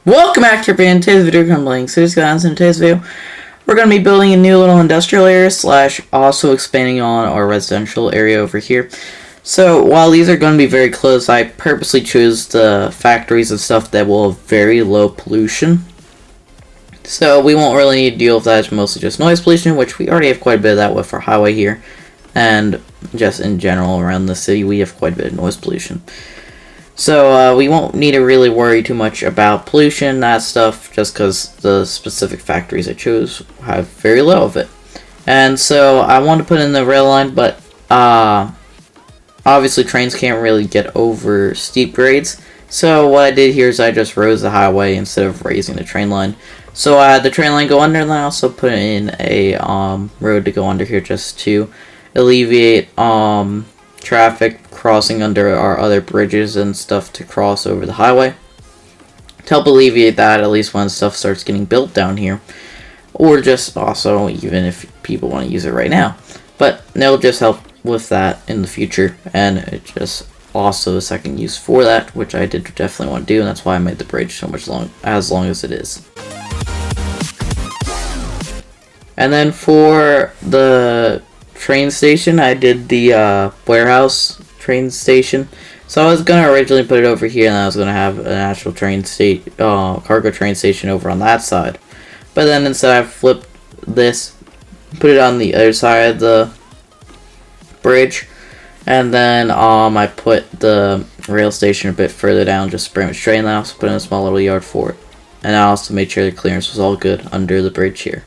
Welcome back to today's video. Crumbling City Skylines. In today's video, we're going to be building a new little industrial area slash also expanding on our residential area over here. So while these are going to be very close, I purposely chose the factories and stuff that will have very low pollution. So we won't really need to deal with that. It's mostly just noise pollution, which we already have quite a bit of that with our highway here. And just in general around the city, we have quite a bit of noise pollution. So we won't need to really worry too much about pollution, that stuff, just because the specific factories I chose have very low of it. And so I want to put in the rail line, but obviously trains can't really get over steep grades. So what I did here is I just rose the highway instead of raising the train line. So I had the train line go under, and I also put in a road to go under here just to alleviate traffic crossing under our other bridges and stuff to cross over the highway. To help alleviate that, at least when stuff starts getting built down here. Or just also, even if people want to use it right now. But they'll just help with that in the future. And it's just also a second use for that, which I did definitely want to do. And that's why I made the bridge so much long as it is. And then for the train station, I did the warehouse train station. So I was gonna originally put it over here, and I was gonna have an actual cargo train station over on that side. But then instead I flipped this, put it on the other side of the bridge, and then I put the rail station a bit further down, just to bring it straight. And I also put in a small little yard for it, and I also made sure the clearance was all good under the bridge here.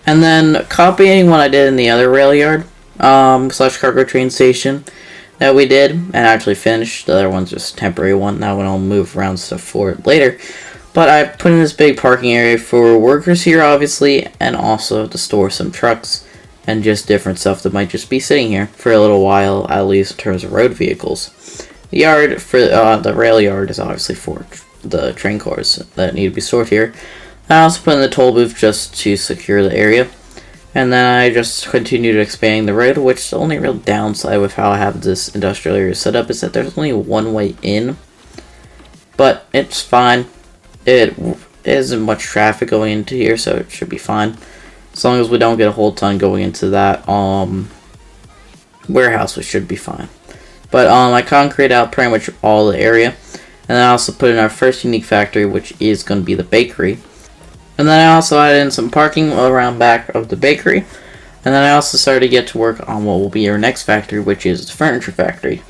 And then copying what I did in the other rail yard slash cargo train station that we did and actually finished. The other one's just a temporary one. That one I'll move around stuff for it later. But I put in this big parking area for workers here, obviously, and also to store some trucks and just different stuff that might just be sitting here for a little while, at least in terms of road vehicles. The yard for the rail yard is obviously for the train cars that need to be stored here. I also put in the toll booth just to secure the area. And then I just continued expanding the road, which the only real downside with how I have this industrial area set up is that there's only one way in. But it's fine. It isn't much traffic going into here, so it should be fine. As long as we don't get a whole ton going into that warehouse, we should be fine. But I concrete out pretty much all the area. And then I also put in our first unique factory, which is going to be the bakery. And then I also added in some parking around back of the bakery. And then I also started to get to work on what will be our next factory, which is the furniture factory.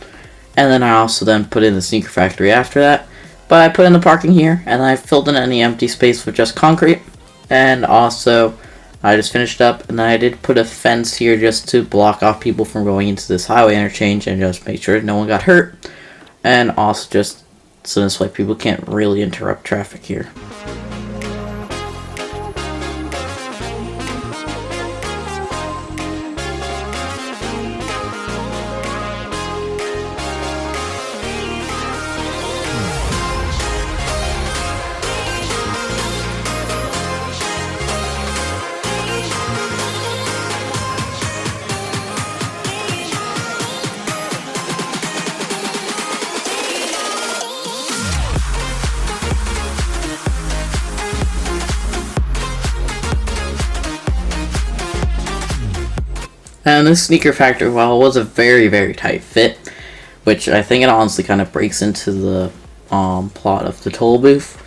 And then I also then put in the sneaker factory after that. But I put in the parking here, and I filled in any empty space with just concrete. And also, I just finished up, and then I did put a fence here just to block off people from going into this highway interchange and just make sure no one got hurt. And also just so this way people can't really interrupt traffic here. And this sneaker factory, while it was a very, very tight fit, which I think it honestly kind of breaks into the plot of the toll booth,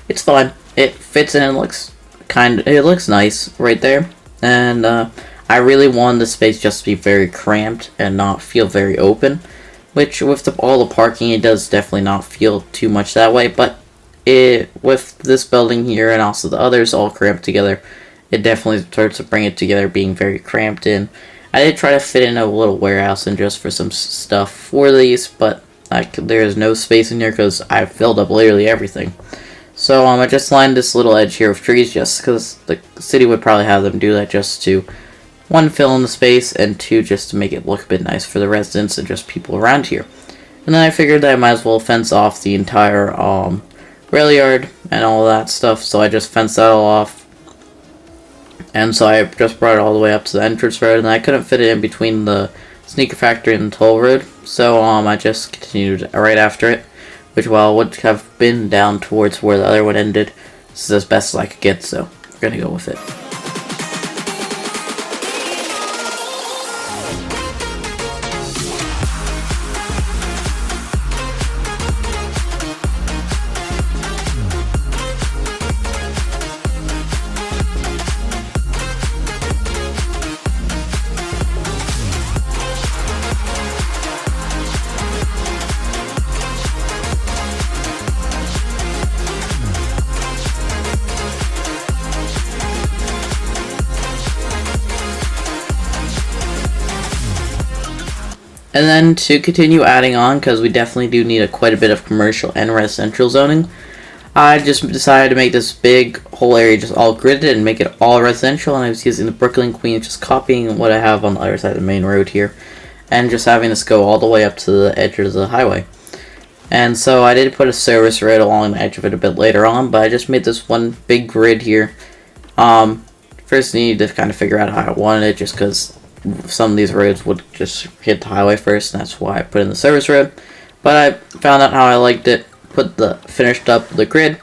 it's fine. It fits in and it looks nice right there. And I really wanted the space just to be very cramped and not feel very open, which with all the parking, it does definitely not feel too much that way. But with this building here and also the others all cramped together, it definitely starts to bring it together, being very cramped in. I did try to fit in a little warehouse and just for some stuff for these, but there is no space in here because I filled up literally everything. So I just lined this little edge here with trees just because the city would probably have them do that just to, one, fill in the space, and two, just to make it look a bit nice for the residents and just people around here. And then I figured that I might as well fence off the entire rail yard and all that stuff, so I just fenced that all off. And so I just brought it all the way up to the entrance road, and I couldn't fit it in between the sneaker factory and the toll road, so I just continued right after it, which while would have been down towards where the other one ended, this is as best as I could get, so we're gonna go with it. And then to continue adding on, because we definitely do need quite a bit of commercial and residential zoning, I just decided to make this big whole area just all gridded and make it all residential, and I was using the Brooklyn Queen, just copying what I have on the other side of the main road here, and just having this go all the way up to the edge of the highway. And so I did put a service road along the edge of it a bit later on, but I just made this one big grid here. First I needed to kind of figure out how I wanted it, just because some of these roads would just hit the highway first, and that's why I put in the service road. But I found out how I liked it, finished up the grid,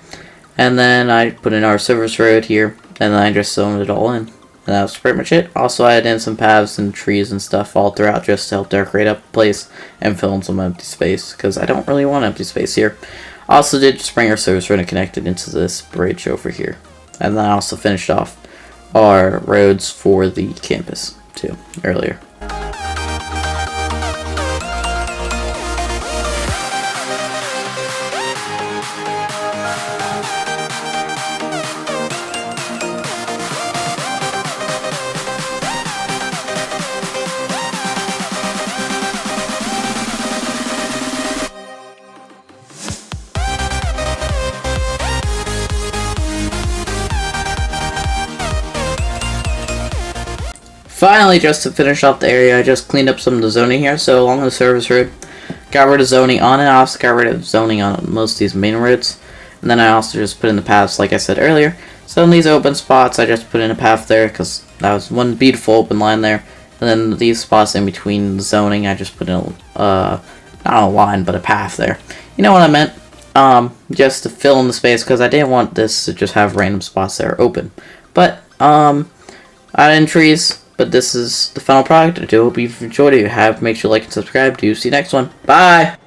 and then I put in our service road here, and then I just zoned it all in. And that was pretty much it. Also, I added in some paths and trees and stuff all throughout just to help decorate up the place and fill in some empty space, because I don't really want empty space here. Also did just bring our service road and connect it into this bridge over here. And then I also finished off our roads for the campus too earlier. Finally, just to finish off the area, I just cleaned up some of the zoning here. So along the service road, got rid of zoning on it. I also got rid of zoning on most of these main roads. And then I also just put in the paths like I said earlier. So in these open spots, I just put in a path there because that was one beautiful open line there. And then these spots in between the zoning, I just put in not a line, but a path there. You know what I meant? Just to fill in the space, because I didn't want this to just have random spots that are open. But I added in trees. But this is the final product. I do hope you've enjoyed it. If you have, make sure to like and subscribe. See you next one. Bye!